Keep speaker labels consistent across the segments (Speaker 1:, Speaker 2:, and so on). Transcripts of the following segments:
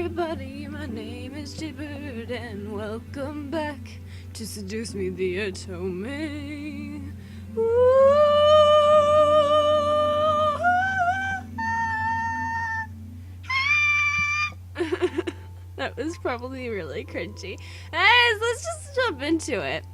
Speaker 1: everybody, my name is Jaybird, and welcome back to Seduce Me the Otome. That was probably really cringy. Anyways, let's just jump into it.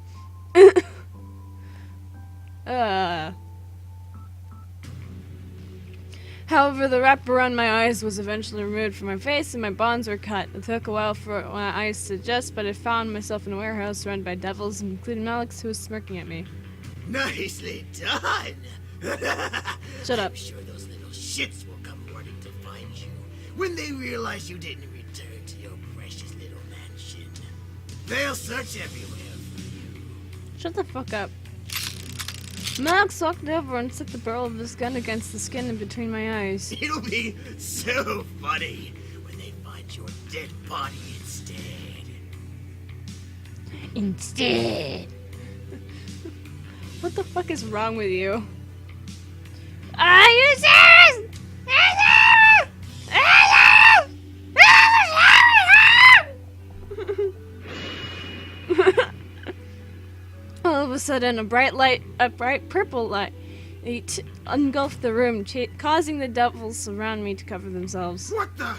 Speaker 1: However, the wrap around my eyes was eventually removed from my face and my bonds were cut. It took a while for my eyes to adjust, but I found myself in a warehouse surrounded by devils, including Alex, who was smirking at me.
Speaker 2: Nicely done!
Speaker 1: Shut up.
Speaker 2: I'm sure those little shits will come running to find you when they realize you didn't return to your precious little mansion. They'll search everywhere for you.
Speaker 1: Shut the fuck up. Max walked over and stuck the barrel of his gun against the skin in between my eyes.
Speaker 2: It'll be so funny when they find your dead body instead.
Speaker 1: What the fuck is wrong with you? Are you serious? All of a sudden, a bright purple light, engulfed the room, causing the devils around me to cover themselves.
Speaker 2: What the?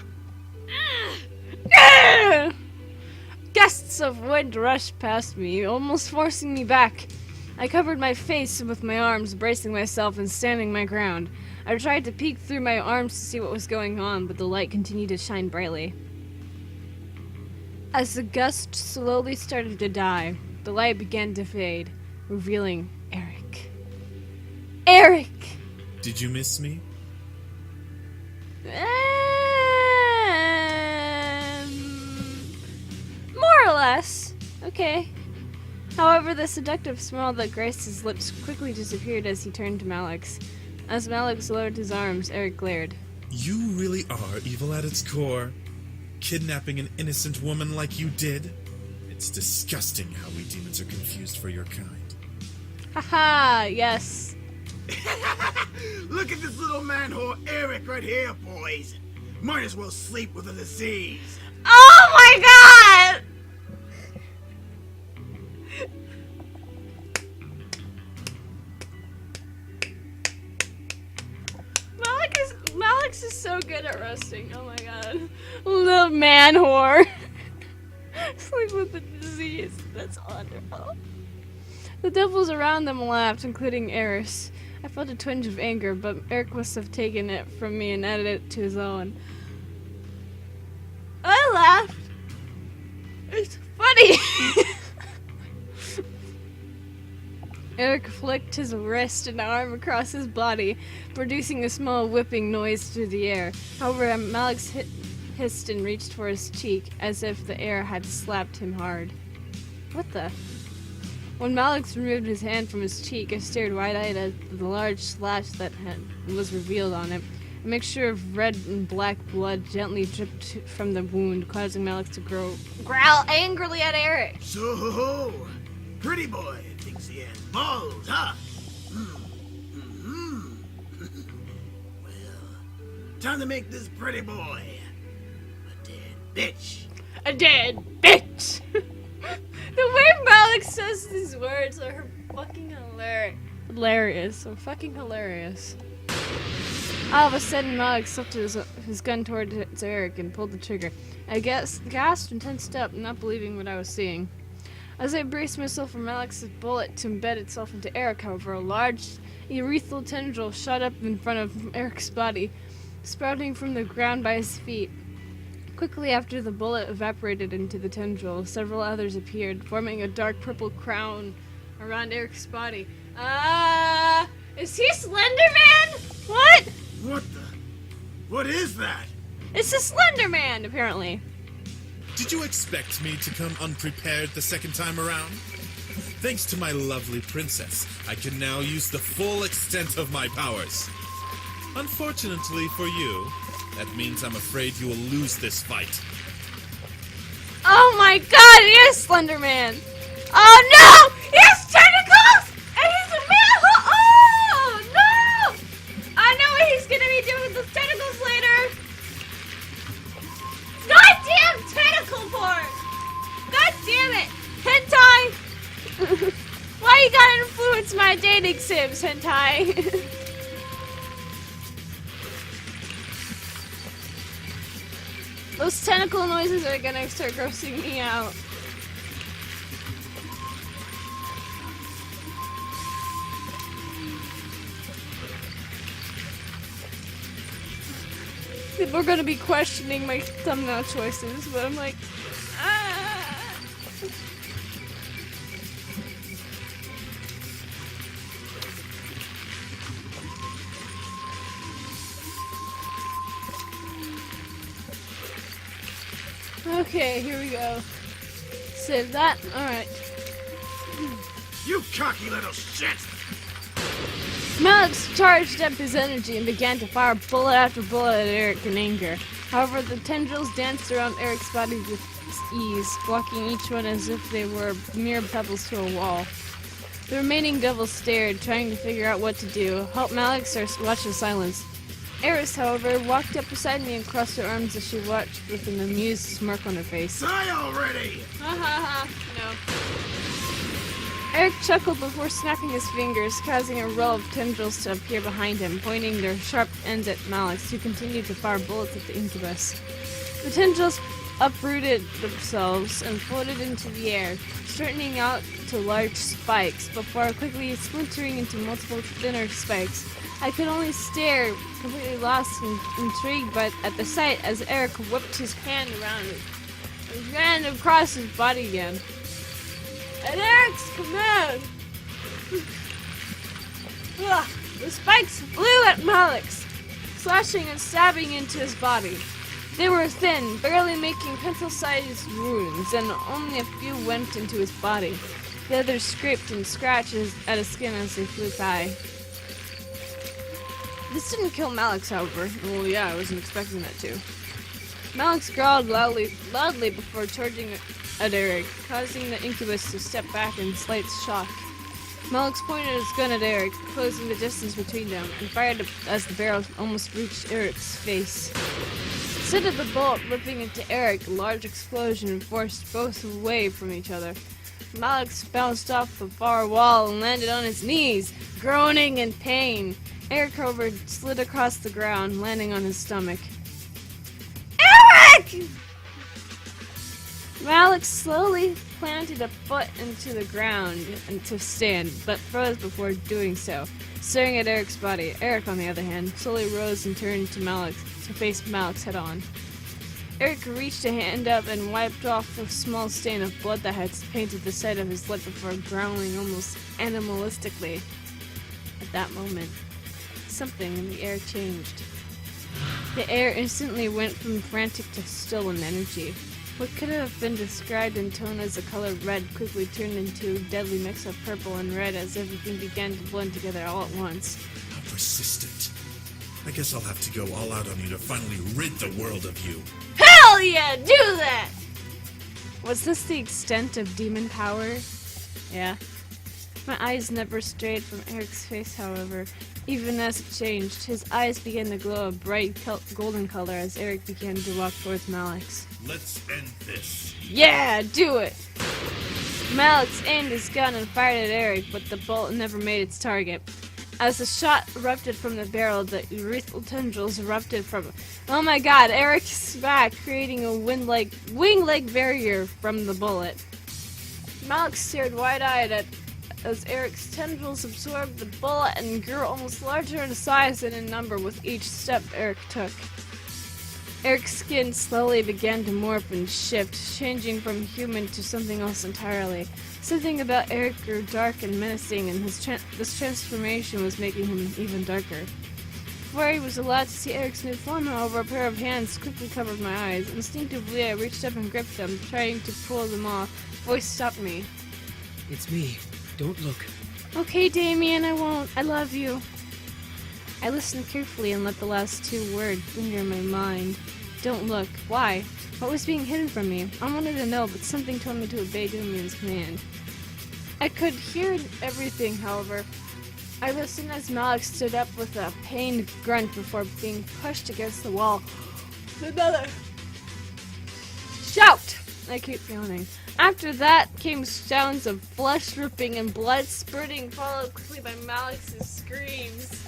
Speaker 1: Gusts of wind rushed past me, almost forcing me back. I covered my face with my arms, bracing myself and standing my ground. I tried to peek through my arms to see what was going on, but the light continued to shine brightly. As the gust slowly started to die, the light began to fade, revealing Eric. Eric!
Speaker 3: Did you miss me?
Speaker 1: More or less. Okay. However, the seductive smile that graced his lips quickly disappeared as he turned to Malix. As Malix lowered his arms, Eric glared.
Speaker 3: You really are evil at its core. Kidnapping an innocent woman like you did. It's disgusting how we demons are confused for your kind.
Speaker 1: Haha, yes.
Speaker 2: Look at this little man-whore Eric right here, boys. Might as well sleep with a disease.
Speaker 1: Oh my god! Malix is so good at roasting. Oh my god. Little man whore. Sleep with the disease. That's wonderful. The devils around them laughed, including Eris. I felt a twinge of anger, but Eric must have taken it from me and added it to his own. I laughed. It's funny. Eric flicked his wrist and arm across his body, producing a small whipping noise through the air. However, Malix hissed and reached for his cheek, as if the air had slapped him hard. What the? When Malix removed his hand from his cheek, I stared wide-eyed at the large slash that was revealed on it. A mixture of red and black blood gently dripped from the wound, causing Malix to growl angrily at Eric.
Speaker 2: So, pretty boy thinks he has balls, huh? Well, time to make this pretty boy a dead bitch.
Speaker 1: A dead bitch! The way Malix says these words are fucking hilarious. So fucking hilarious. All of a sudden, Malix lifted his gun towards Eric and pulled the trigger. I gasped and tensed up, not believing what I was seeing. As I braced myself for Malix's bullet to embed itself into Eric, however, a large urethral tendril shot up in front of Eric's body, sprouting from the ground by his feet. Quickly after the bullet evaporated into the tendril, several others appeared, forming a dark purple crown around Eric's body. Is he Slender Man? What?
Speaker 2: What the? What is that?
Speaker 1: It's a Slender Man, apparently.
Speaker 3: Did you expect me to come unprepared the second time around? Thanks to my lovely princess, I can now use the full extent of my powers. Unfortunately for you, that means I'm afraid you will lose this fight.
Speaker 1: Oh my god, he is Slender Man! Oh no! He has tentacles! And he's a man! Oh no! I know what he's gonna be doing with those tentacles later! God my dating sims, hentai. Those tentacle noises are gonna start grossing me out. People are gonna be questioning my thumbnail choices, but I'm like, ah. Okay, here we go. Save that. Alright.
Speaker 2: You cocky little shit!
Speaker 1: Malix charged up his energy and began to fire bullet after bullet at Eric in anger. However, the tendrils danced around Eric's body with ease, blocking each one as if they were mere pebbles to a wall. The remaining devils stared, trying to figure out what to do. Help Malix or watch in silence. Eris, however, walked up beside me and crossed her arms as she watched with an amused smirk on her face.
Speaker 2: Die already!
Speaker 1: Ha ha ha, no. Eric chuckled before snapping his fingers, causing a row of tendrils to appear behind him, pointing their sharp ends at Malix, who continued to fire bullets at the incubus. The tendrils uprooted themselves and floated into the air, straightening out to large spikes, before quickly splintering into multiple thinner spikes. I could only stare, completely lost and intrigued at the sight as Eric whipped his hand around it and ran across his body again. At Eric's command! The spikes flew at Malix, slashing and stabbing into his body. They were thin, barely making pencil-sized wounds, and only a few went into his body. The others scraped and scratched at his skin as they flew by. This didn't kill Malix, however. Well, yeah, I wasn't expecting that to. Malix growled loudly before charging at Eric, causing the incubus to step back in slight shock. Malix pointed his gun at Eric, closing the distance between them, and fired as the barrel almost reached Eric's face. Instead of the bullet ripping into Eric, a large explosion forced both away from each other. Malix bounced off the far wall and landed on his knees, groaning in pain. Eric, however, slid across the ground, landing on his stomach. Eric! Malix slowly planted a foot into the ground and to stand, but froze before doing so, staring at Eric's body. Eric, on the other hand, slowly rose and turned to face Malix head on. Eric reached a hand up and wiped off a small stain of blood that had painted the side of his lip before growling almost animalistically. At that moment, something in the air changed. The air instantly went from frantic to still in energy. What could have been described in tone as the color red quickly turned into a deadly mix of purple and red as everything began to blend together all at once.
Speaker 3: How persistent. I guess I'll have to go all out on you to finally rid the world of you.
Speaker 1: Hell yeah, do that! Was this the extent of demon power? Yeah. My eyes never strayed from Eric's face, however. Even as it changed, his eyes began to glow a bright golden color as Eric began to walk towards Malix.
Speaker 3: Let's end this.
Speaker 1: Yeah, do it! Malix aimed his gun and fired at Eric, but the bullet never made its target. As the shot erupted from the barrel, the urethral tendrils erupted from it. Oh my god, Eric's back, creating a wing-like barrier from the bullet. Malix stared wide-eyed as Eric's tendrils absorbed the bullet and grew almost larger in size and in number with each step Eric took. Eric's skin slowly began to morph and shift, changing from human to something else entirely. Something about Eric grew dark and menacing, and this transformation was making him even darker. Before I was allowed to see Eric's new form, however, a pair of hands quickly covered my eyes. Instinctively, I reached up and gripped them, trying to pull them off. Voice stopped me.
Speaker 4: It's me. Don't look.
Speaker 1: Okay, Damien, I won't. I love you. I listened carefully and let the last two words linger in my mind. Don't look. Why? What was being hidden from me? I wanted to know, but something told me to obey Damien's command. I could hear everything, however. I listened as Malix stood up with a pained grunt before being pushed against the wall. Another shout! I keep yawning. After that came sounds of flesh ripping and blood spurting, followed quickly by Malix's screams.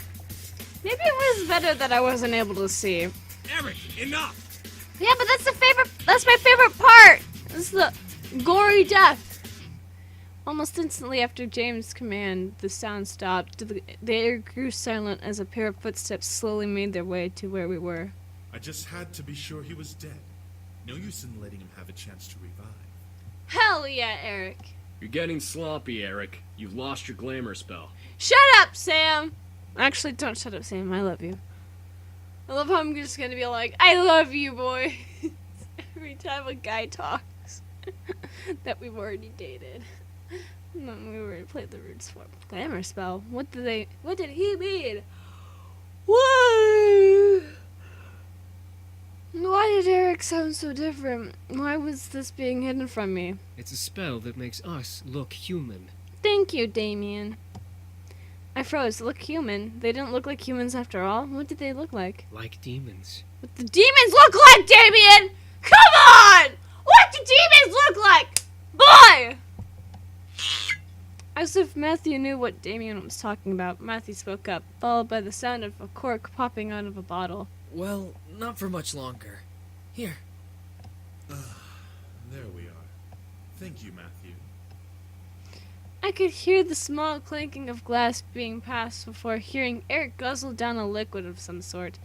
Speaker 1: Maybe it was better that I wasn't able to see.
Speaker 2: Eric, enough!
Speaker 1: Yeah, but that's my favorite part! It's the gory death. Almost instantly after James' command, the sound stopped. The air grew silent as a pair of footsteps slowly made their way to where we were.
Speaker 3: I just had to be sure he was dead. No use in letting him have a chance to revive.
Speaker 1: Hell yeah, Eric.
Speaker 5: You're getting sloppy, Eric. You've lost your glamour spell.
Speaker 1: Shut up, Sam! Actually, don't shut up, Sam. I love you. I love how I'm just gonna be like, I love you, boy. Every time a guy talks that we've already dated. No, we already played the roots for glamour spell. What did he mean? Why? Why did Eric sound so different? Why was this being hidden from me?
Speaker 4: It's a spell that makes us look human.
Speaker 1: Thank you, Damien. I froze. Look human. They didn't look like humans after all. What did they look like?
Speaker 4: Like demons.
Speaker 1: What the demons look like, Damien? Come on! What do demons look like? Boy! As if Matthew knew what Damien was talking about, Matthew spoke up, followed by the sound of a cork popping out of a bottle.
Speaker 6: Well, not for much longer. Here.
Speaker 3: There we are. Thank you, Matthew.
Speaker 1: I could hear the small clanking of glass being passed before hearing Eric guzzle down a liquid of some sort.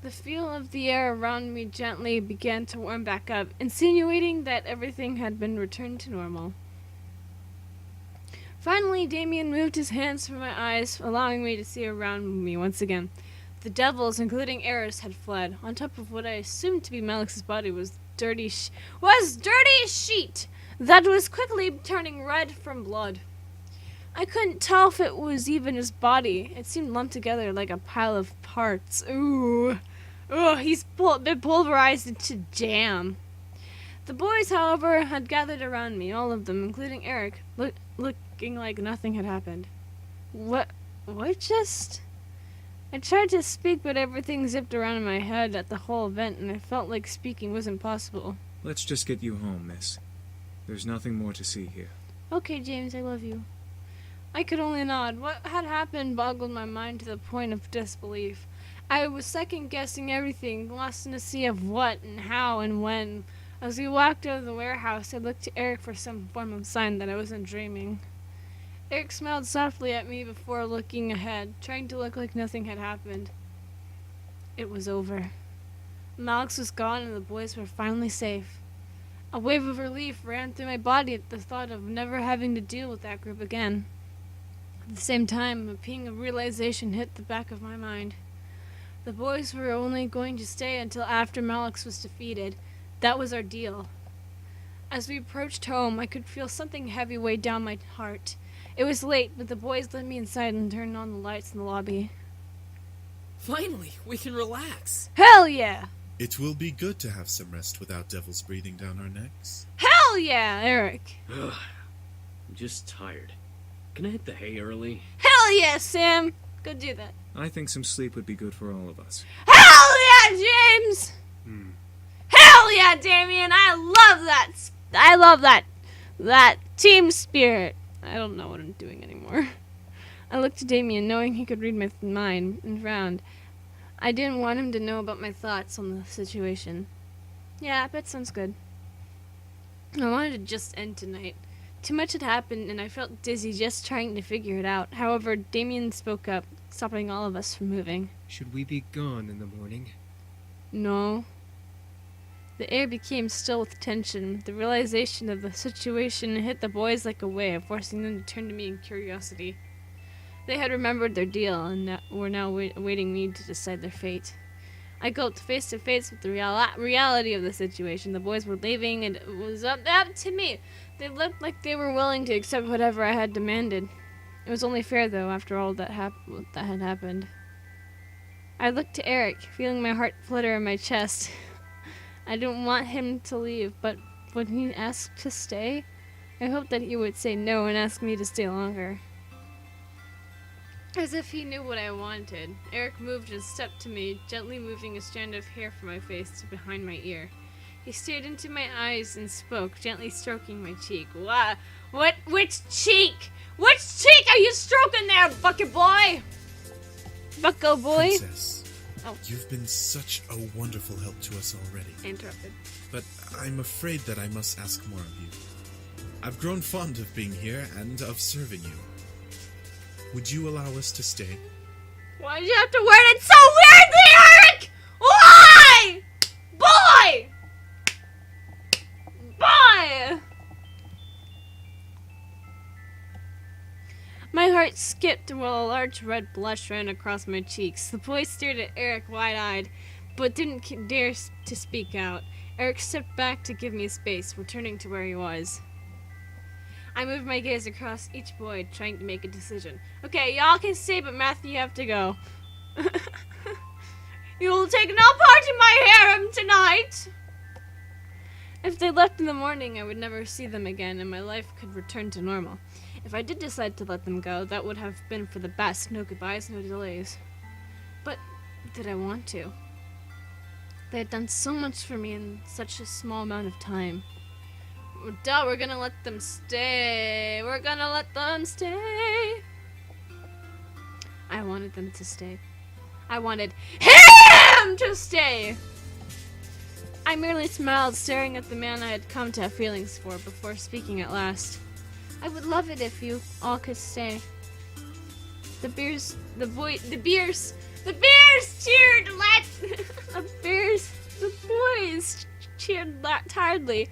Speaker 1: The feel of the air around me gently began to warm back up, insinuating that everything had been returned to normal. Finally, Damien moved his hands from my eyes, allowing me to see around me once again. The devils, including Eris, had fled. On top of what I assumed to be Malix's body was dirty sheet that was quickly turning red from blood. I couldn't tell if it was even his body. It seemed lumped together like a pile of parts. Ooh. He's been pulverized into jam. The boys, however, had gathered around me, all of them, including Eric, looking like nothing had happened. What just... I tried to speak, but everything zipped around in my head at the whole event, and I felt like speaking was impossible.
Speaker 7: Let's just get you home, miss. There's nothing more to see here.
Speaker 1: Okay, James, I love you. I could only nod. What had happened boggled my mind to the point of disbelief. I was second-guessing everything, lost in a sea of what and how and when. As we walked out of the warehouse, I looked to Eric for some form of sign that I wasn't dreaming. Eric smiled softly at me before looking ahead, trying to look like nothing had happened. It was over. Malix was gone and the boys were finally safe. A wave of relief ran through my body at the thought of never having to deal with that group again. At the same time, a ping of realization hit the back of my mind. The boys were only going to stay until after Malix was defeated. That was our deal. As we approached home, I could feel something heavy weigh down my heart. It was late, but the boys led me inside and turned on the lights in the lobby.
Speaker 6: Finally, we can relax.
Speaker 1: Hell yeah!
Speaker 3: It will be good to have some rest without devils breathing down our necks.
Speaker 1: Hell yeah, Eric!
Speaker 5: I'm just tired. Can I hit the hay early?
Speaker 1: Hell yeah, Sam! Go do that.
Speaker 7: I think some sleep would be good for all of us.
Speaker 1: Hell yeah, James! Hell yeah, Damien! I love that! I love that team spirit. I don't know what I'm doing anymore. I looked to Damien, knowing he could read my mind, and frowned. I didn't want him to know about my thoughts on the situation. Yeah, that sounds good. I wanted to just end tonight. Too much had happened, and I felt dizzy just trying to figure it out. However, Damien spoke up, stopping all of us from moving.
Speaker 4: Should we be gone in the morning?
Speaker 1: No. The air became still with tension. The realization of the situation hit the boys like a wave, forcing them to turn to me in curiosity. They had remembered their deal and were now awaiting me to decide their fate. I gulped face to face with the reality of the situation. The boys were leaving, and it was up to me. They looked like they were willing to accept whatever I had demanded. It was only fair, though, after all that had happened. I looked to Eric, feeling my heart flutter in my chest. I didn't want him to leave, but when he asked to stay, I hoped that he would say no and ask me to stay longer. As if he knew what I wanted, Eric moved and stepped to me, gently moving a strand of hair from my face to behind my ear. He stared into my eyes and spoke, gently stroking my cheek. What? Which cheek? Which cheek are you stroking there, bucket boy? Bucko boy?
Speaker 3: Princess,
Speaker 1: Oh.
Speaker 3: you've been such a wonderful help to us already.
Speaker 1: I interrupted.
Speaker 3: But I'm afraid that I must ask more of you. I've grown fond of being here and of serving you. Would you allow us to stay?
Speaker 1: Why did you have to word it so weirdly, Eric? Why? Boy! Boy! My heart skipped while a large red blush ran across my cheeks. The boy stared at Eric wide-eyed, but didn't dare to speak out. Eric stepped back to give me space, returning to where he was. I moved my gaze across each boy, trying to make a decision. Okay, y'all can stay, but Matthew, you have to go. You will take no part in my harem tonight! If they left in the morning, I would never see them again, and my life could return to normal. If I did decide to let them go, that would have been for the best. No goodbyes, no delays. But did I want to? They had done so much for me in such a small amount of time. Duh, we're gonna let them stay. We're gonna let them stay. I wanted them to stay. I wanted him to stay. I merely smiled, staring at the man I had come to have feelings for before speaking at last. I would love it if you all could stay. The beers cheered the boys cheered tiredly,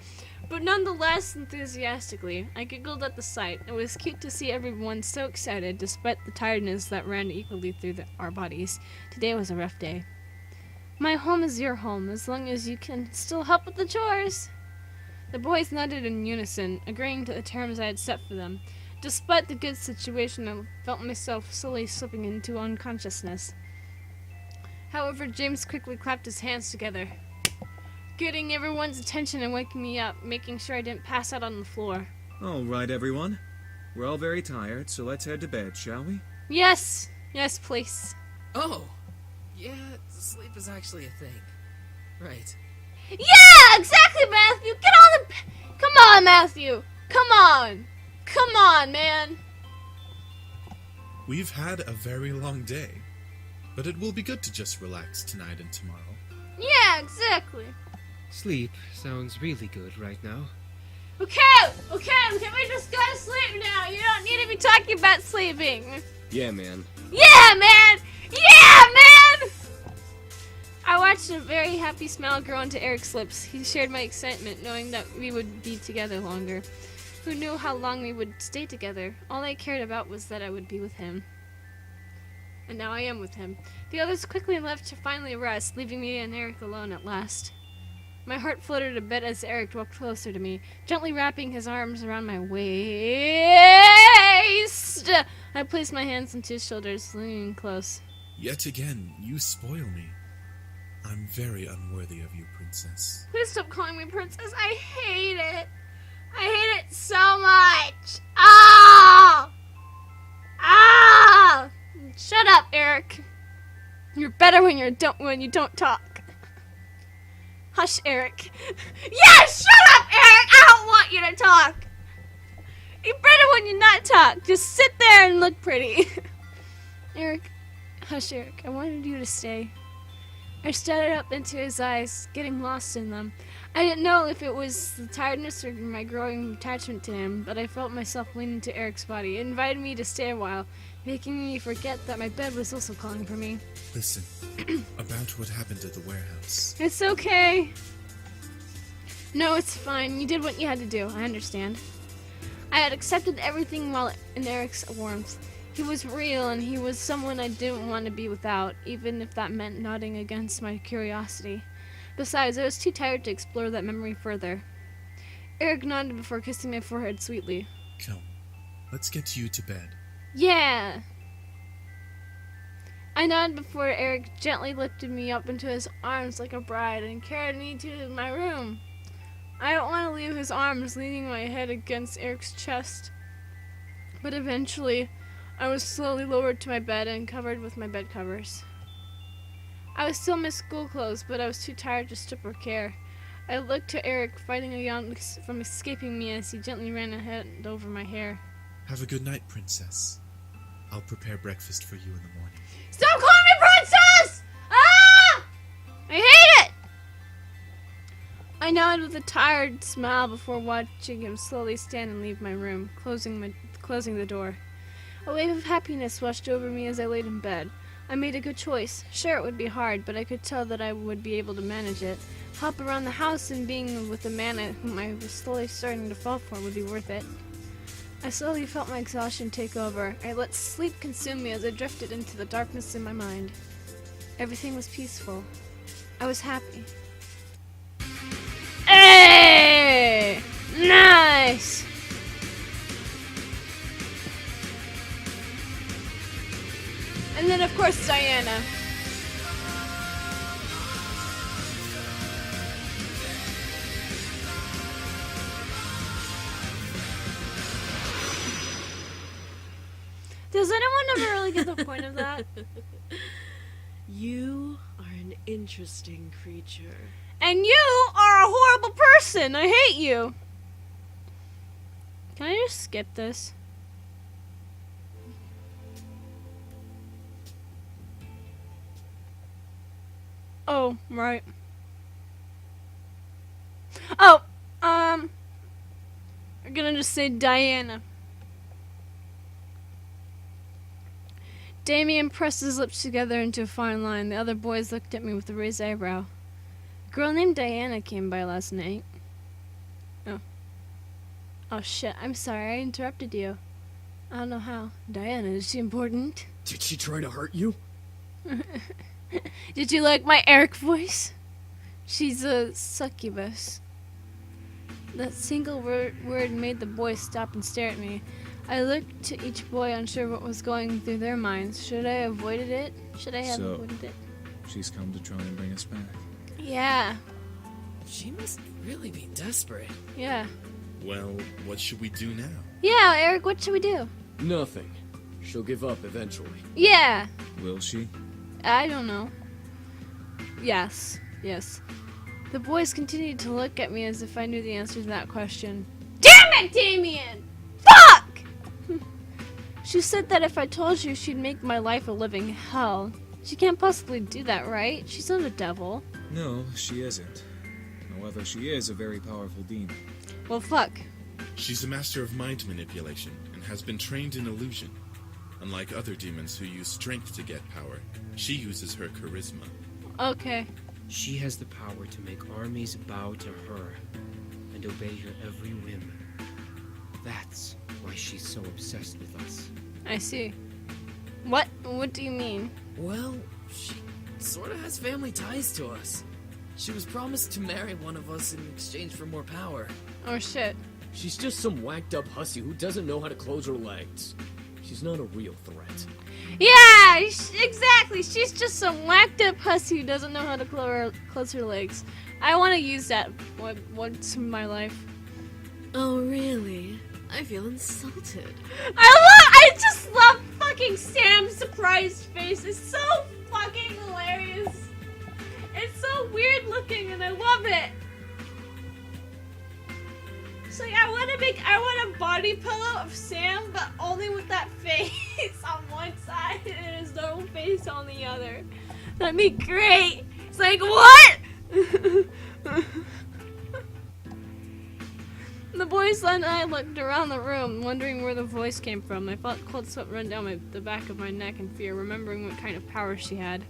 Speaker 1: but nonetheless enthusiastically. I giggled at the sight. It was cute to see everyone so excited, despite the tiredness that ran equally through our bodies. Today was a rough day. My home is your home, as long as you can still help with the chores. The boys nodded in unison, agreeing to the terms I had set for them. Despite the good situation, I felt myself slowly slipping into unconsciousness. However, James quickly clapped his hands together, getting everyone's attention and waking me up, making sure I didn't pass out on the floor.
Speaker 7: All right, everyone. We're all very tired, so let's head to bed, shall we?
Speaker 1: Yes, please.
Speaker 6: Oh, yeah, sleep is actually a thing. Right.
Speaker 1: Yeah, exactly, Matthew. Get on the... Come on, Matthew. Come on, man.
Speaker 3: We've had a very long day, but it will be good to just relax tonight and tomorrow.
Speaker 1: Yeah, exactly.
Speaker 4: Sleep sounds really good right now.
Speaker 1: Okay, can we just go to sleep now? You don't need to be talking about sleeping.
Speaker 5: Yeah, man.
Speaker 1: Yeah, man! I watched a very happy smile grow onto Eric's lips. He shared my excitement, knowing that we would be together longer. Who knew how long we would stay together? All I cared about was that I would be with him. And now I am with him. The others quickly left to finally rest, leaving me and Eric alone at last. My heart fluttered a bit as Eric walked closer to me, gently wrapping his arms around my waist. I placed my hands on his shoulders, leaning close.
Speaker 3: Yet again, you spoil me. I'm very unworthy of you, princess.
Speaker 1: Please stop calling me princess. I hate it. I hate it so much. Ah! Shut up, Eric. You're better when you don't talk. Hush, Eric. Yes, shut up, Eric. I don't want you to talk. You're better when you not talk. Just sit there and look pretty. Eric, hush, Eric. I wanted you to stay. I stared up into his eyes, getting lost in them. I didn't know if it was the tiredness or my growing attachment to him, but I felt myself leaning to Eric's body. It invited me to stay a while, making me forget that my bed was also calling for me.
Speaker 3: Listen, about what happened at the warehouse.
Speaker 1: It's okay. No, it's fine. You did what you had to do. I understand. I had accepted everything while in Eric's warmth. He was real, and he was someone I didn't want to be without, even if that meant nodding against my curiosity. Besides, I was too tired to explore that memory further. Eric nodded before kissing my forehead sweetly.
Speaker 3: Come, let's get you to bed.
Speaker 1: Yeah! I nodded before Eric gently lifted me up into his arms like a bride and carried me to my room. I don't want to leave his arms, leaning my head against Eric's chest. But eventually, I was slowly lowered to my bed and covered with my bed covers. I was still in my school clothes, but I was too tired to strip or care. I looked to Eric, fighting a yawn from escaping me as he gently ran a hand over my hair.
Speaker 3: Have a good night, princess. I'll prepare breakfast for you in the morning.
Speaker 1: Stop calling me princess! Ah! I hate it! I nodded with a tired smile before watching him slowly stand and leave my room, closing the door. A wave of happiness washed over me as I laid in bed. I made a good choice. Sure, it would be hard, but I could tell that I would be able to manage it. Hop around the house and being with the man whom I was slowly starting to fall for would be worth it. I slowly felt my exhaustion take over. I let sleep consume me as I drifted into the darkness in my mind. Everything was peaceful. I was happy. Hey! Nice! And then, of course, Diana. Does anyone ever really get the point of that?
Speaker 8: You are an interesting creature.
Speaker 1: And you are a horrible person! I hate you! Can I just skip this? Oh, right. Oh, I'm gonna just say Diana. Damien pressed his lips together into a fine line. The other boys looked at me with a raised eyebrow. A girl named Diana came by last night. Oh. Oh shit, I'm sorry, I interrupted you. I don't know how. Diana, is she important?
Speaker 5: Did she try to hurt you?
Speaker 1: Did you like my Eric voice? She's a succubus. That single word made the boys stop and stare at me. I looked to each boy, unsure what was going through their minds. Should I have avoided it? Should I have avoided it?
Speaker 7: She's come to try and bring us back.
Speaker 1: Yeah.
Speaker 6: She must really be desperate.
Speaker 1: Yeah.
Speaker 3: Well, what should we do now?
Speaker 1: Yeah, Eric, what should we do?
Speaker 5: Nothing. She'll give up eventually.
Speaker 1: Yeah.
Speaker 7: Will she?
Speaker 1: I don't know. Yes. Yes. The boys continued to look at me as if I knew the answer to that question. Damn it, Damien! Fuck! She said that if I told you, she'd make my life a living hell. She can't possibly do that, right? She's not a devil.
Speaker 7: No, she isn't. However, she is a very powerful demon.
Speaker 1: Well, fuck.
Speaker 3: She's a master of mind manipulation and has been trained in illusion. Unlike other demons who use strength to get power, she uses her charisma.
Speaker 1: Okay.
Speaker 4: She has the power to make armies bow to her and obey her every whim. That's why she's so obsessed with us.
Speaker 1: I see. What? What do you mean?
Speaker 6: Well, she sort of has family ties to us. She was promised to marry one of us in exchange for more power.
Speaker 1: Oh, shit.
Speaker 5: She's just some whacked up hussy who doesn't know how to close her legs. She's not a real threat.
Speaker 1: Yeah, exactly. She's just some whacked up hussy who doesn't know how to close her legs. I want to use that once in my life.
Speaker 8: Oh, really? I feel insulted.
Speaker 1: I just love fucking Sam's surprised face. It's so fucking hilarious. It's so weird looking and I love it. So yeah, I want a body pillow of Sam, but only with that face on one side and his normal face on the other. That'd be great. It's like, what? The boys and I looked around the room, wondering where the voice came from. I felt cold sweat run down the back of my neck in fear, remembering what kind of power she had.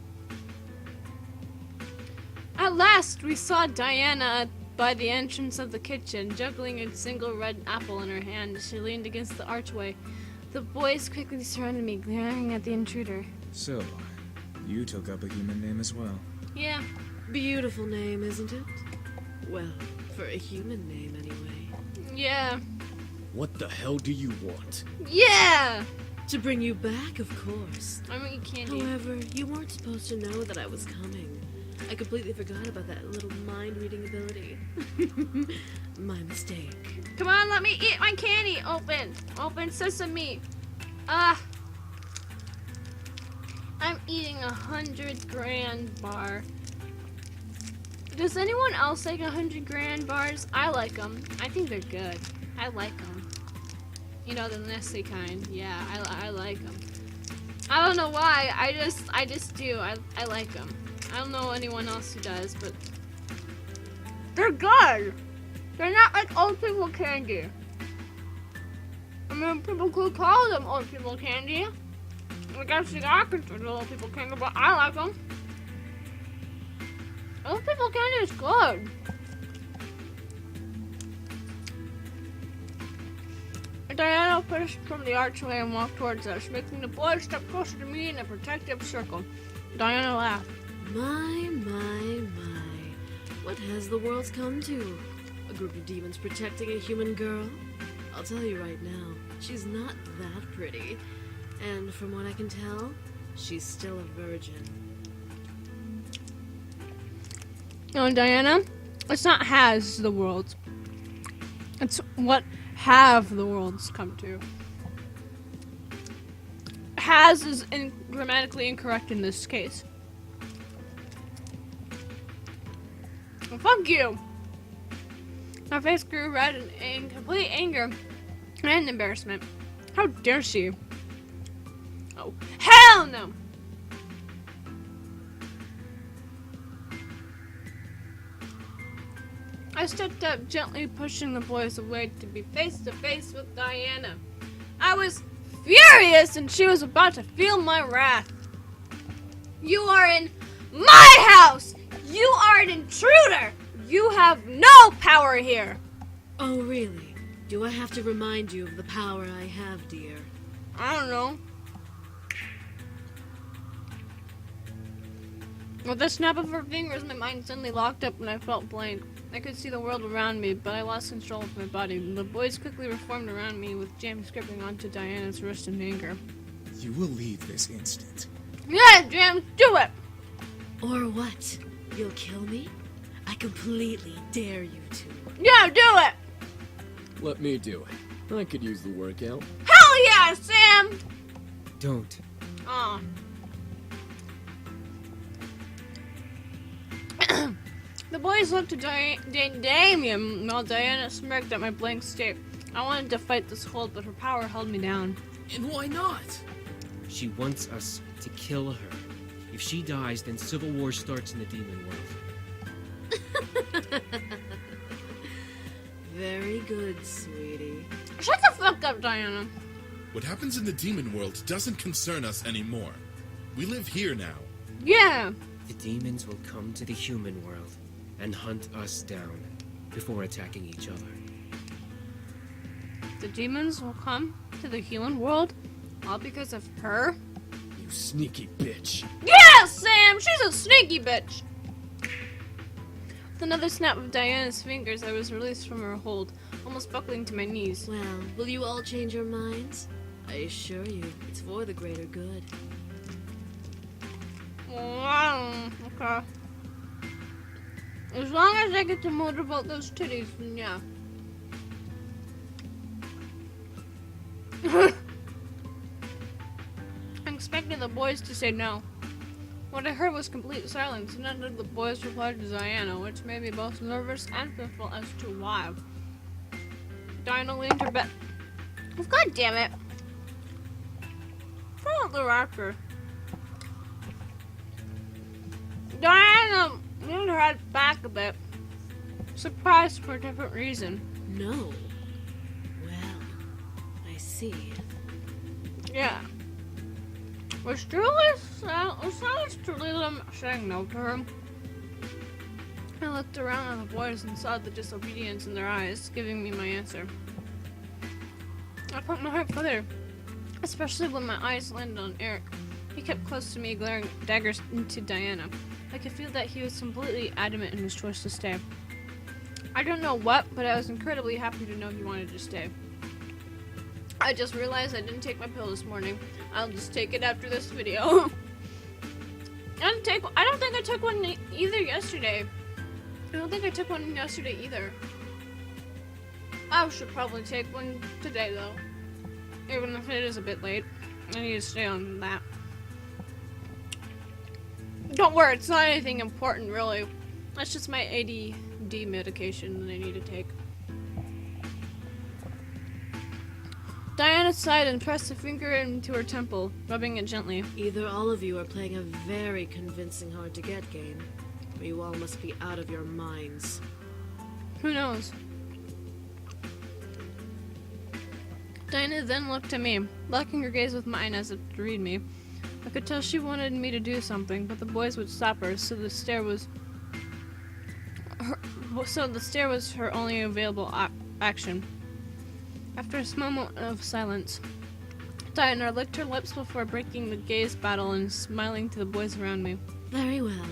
Speaker 1: At last, we saw Diana by the entrance of the kitchen, juggling a single red apple in her hand as she leaned against the archway. The boys quickly surrounded me, glaring at the intruder.
Speaker 7: So, you took up a human name as well.
Speaker 1: Yeah.
Speaker 8: Beautiful name, isn't it? Well, for a human name, anyway.
Speaker 1: Yeah.
Speaker 5: What the hell do you want?
Speaker 1: Yeah!
Speaker 8: To bring you back, of course.
Speaker 1: I'm eating candy.
Speaker 8: However, you weren't supposed to know that I was coming. I completely forgot about that little mind-reading ability. My mistake.
Speaker 1: Come on, let me eat my candy. Open. Open sesame. Ah. I'm eating 100 grand bar. Does anyone else like 100 grand bars? I like them. I think they're good. I like them. You know, the Nestle kind. Yeah, I like them. I don't know why. I just do. I like them. I don't know anyone else who does, but they're good. They're not like old people candy. I mean, people could call them old people candy. I guess you are considered old people candy, but I like them. Old people candy is good. Diana pushed from the archway and walked towards us, making the boys step closer to me in a protective circle. Diana laughed.
Speaker 8: My. What has the world come to? A group of demons protecting a human girl? I'll tell you right now, she's not that pretty. And from what I can tell, she's still a virgin.
Speaker 1: No, Diana, it's not has the world. It's what have the worlds come to. Has is grammatically incorrect in this case. Well, fuck you! My face grew red in complete anger and embarrassment. How dare she? Oh, hell no! I stepped up, gently pushing the boys away to be face to face with Diana. I was furious, and she was about to feel my wrath. You are in my house! You are an intruder! You have no power here!
Speaker 8: Oh, really? Do I have to remind you of the power I have, dear?
Speaker 1: I don't know. With the snap of her fingers, my mind suddenly locked up and I felt blank. I could see the world around me, but I lost control of my body. The boys quickly reformed around me, with James gripping onto Diana's wrist in anger.
Speaker 7: You will leave this instant.
Speaker 1: Yeah, James, do it!
Speaker 8: Or what? You'll kill me? I completely dare you to.
Speaker 1: Yeah, do it!
Speaker 5: Let me do it. I could use the workout.
Speaker 1: Hell yeah, Sam!
Speaker 4: Don't.
Speaker 1: Aw. The boys looked to Damien while Diana smirked at my blank state. I wanted to fight this hold, but her power held me down.
Speaker 6: And why not?
Speaker 4: She wants us to kill her. If she dies, then civil war starts in the demon world.
Speaker 8: Very good, sweetie.
Speaker 1: Shut the fuck up, Diana.
Speaker 3: What happens in the demon world doesn't concern us anymore. We live here now.
Speaker 1: Yeah.
Speaker 4: The demons will come to the human world and hunt us down before attacking each other.
Speaker 1: The demons will come to the human world all because of her?
Speaker 5: You sneaky bitch.
Speaker 1: Yeah, Sam! She's a sneaky bitch! With another snap of Diana's fingers, I was released from her hold, almost buckling to my knees.
Speaker 8: Well, will you all change your minds? I assure you, it's for the greater good.
Speaker 1: Wow, okay. As long as I get to motorboat those titties, then yeah. I expected the boys to say no. What I heard was complete silence, and none of the boys replied to Diana, which made me both nervous and fearful as to why. Diana leaned her back. Oh, God damn it. Pull out the raptor. Diana leaned her head back a bit, surprised for a different reason.
Speaker 8: No. Well, I see.
Speaker 1: Yeah. Was truly them saying no to her? I looked around at the boys and saw the disobedience in their eyes, giving me my answer. I put my heart further, especially when my eyes landed on Eric. He kept close to me, glaring daggers into Diana. I could feel that he was completely adamant in his choice to stay. I don't know what, but I was incredibly happy to know he wanted to stay. I just realized I didn't take my pill this morning. I'll just take it after this video. I don't think I took one either yesterday. I don't think I took one yesterday either. I should probably take one today though. Even if it is a bit late. I need to stay on that. Don't worry, it's not anything important really. That's just my ADD medication that I need to take. Diana sighed and pressed a finger into her temple, rubbing it gently.
Speaker 8: Either all of you are playing a very convincing hard-to-get game, or you all must be out of your minds.
Speaker 1: Who knows? Diana then looked at me, locking her gaze with mine as if to read me. I could tell she wanted me to do something, but the boys would stop her, so the stare was her only available action. After a moment of silence, Diana licked her lips before breaking the gaze battle and smiling to the boys around me.
Speaker 8: Very well.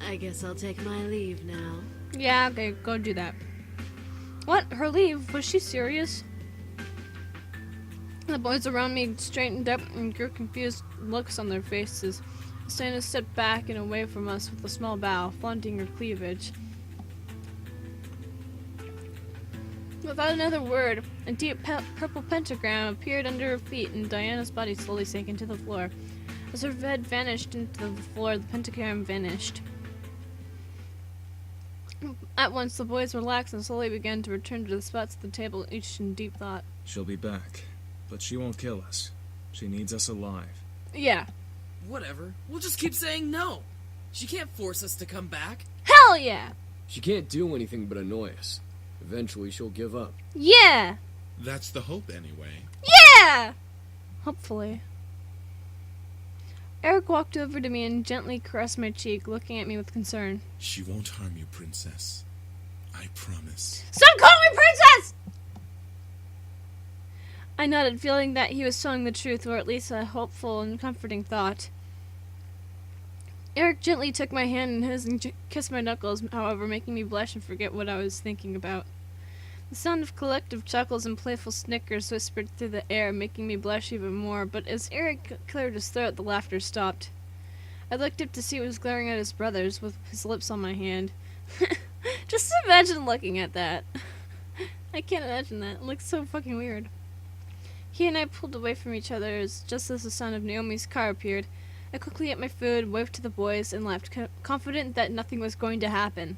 Speaker 8: I guess I'll take my leave now.
Speaker 1: Yeah, okay, go do that. What? Her leave? Was she serious? The boys around me straightened up and grew confused looks on their faces. Diana stepped back and away from us with a small bow, flaunting her cleavage. Without another word, a deep purple pentagram appeared under her feet and Diana's body slowly sank into the floor. As her head vanished into the floor, the pentagram vanished. At once, the boys relaxed and slowly began to return to the spots at the table, each in deep thought.
Speaker 7: She'll be back, but she won't kill us. She needs us alive.
Speaker 1: Yeah.
Speaker 6: Whatever. We'll just keep saying no. She can't force us to come back.
Speaker 1: Hell yeah!
Speaker 5: She can't do anything but annoy us. Eventually, she'll give up.
Speaker 1: Yeah!
Speaker 3: That's the hope, anyway.
Speaker 1: Yeah! Hopefully. Eric walked over to me and gently caressed my cheek, looking at me with concern.
Speaker 3: She won't harm you, Princess. I promise.
Speaker 1: Stop calling me princess! I nodded, feeling that he was telling the truth, or at least a hopeful and comforting thought. Eric gently took my hand in his and kissed my knuckles, however, making me blush and forget what I was thinking about. The sound of collective chuckles and playful snickers whispered through the air, making me blush even more, but as Eric cleared his throat, the laughter stopped. I looked up to see what was glaring at his brothers, with his lips on my hand. Just imagine looking at that. I can't imagine that. It looks so fucking weird. He and I pulled away from each other just as the sound of Naomi's car appeared. I quickly ate my food, waved to the boys, and left, confident that nothing was going to happen.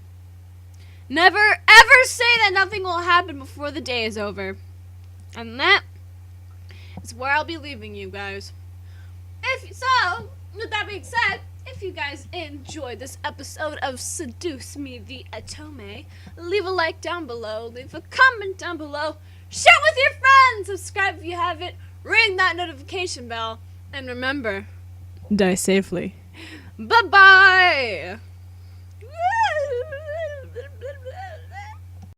Speaker 1: Never, ever say that nothing will happen before the day is over. And that is where I'll be leaving you guys. With that being said, if you guys enjoyed this episode of Seduce Me the Otome, leave a like down below, leave a comment down below, share with your friends, subscribe if you haven't, ring that notification bell, and remember, die safely. Bye-bye!